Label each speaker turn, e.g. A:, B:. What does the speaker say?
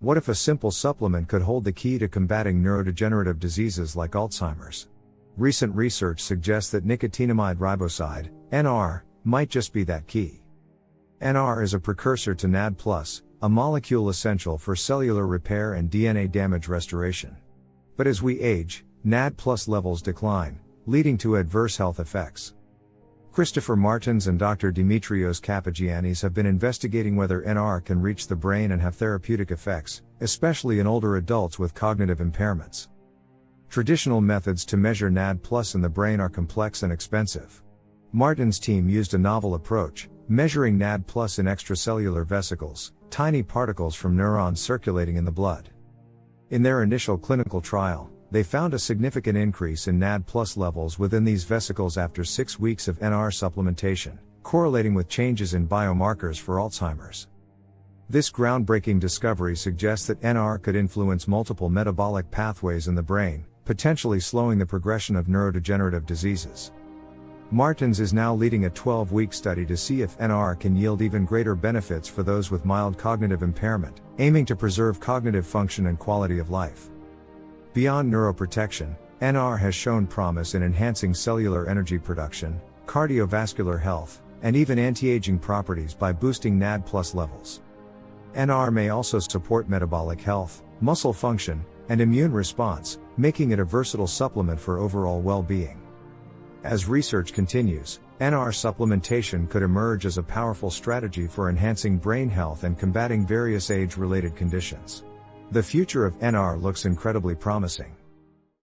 A: What if a simple supplement could hold the key to combating neurodegenerative diseases like Alzheimer's? Recent research suggests that nicotinamide riboside, NR, might just be that key. NR is a precursor to NAD+, a molecule essential for cellular repair and DNA damage restoration. But as we age, NAD+ levels decline, leading to adverse health effects. Christopher Martins and Dr. Dimitrios Kapagiannis have been investigating whether NR can reach the brain and have therapeutic effects, especially in older adults with cognitive impairments. Traditional methods to measure NAD+ in the brain are complex and expensive. Martin's team used a novel approach, measuring NAD+ in extracellular vesicles, tiny particles from neurons circulating in the blood. In their initial clinical trial, they found a significant increase in NAD+ levels within these vesicles after 6 weeks of NR supplementation, correlating with changes in biomarkers for Alzheimer's. This groundbreaking discovery suggests that NR could influence multiple metabolic pathways in the brain, potentially slowing the progression of neurodegenerative diseases. Martins is now leading a 12-week study to see if NR can yield even greater benefits for those with mild cognitive impairment, aiming to preserve cognitive function and quality of life. Beyond neuroprotection, NR has shown promise in enhancing cellular energy production, cardiovascular health, and even anti-aging properties by boosting NAD+ levels. NR may also support metabolic health, muscle function, and immune response, making it a versatile supplement for overall well-being. As research continues, NR supplementation could emerge as a powerful strategy for enhancing brain health and combating various age-related conditions. The future of NR looks incredibly promising.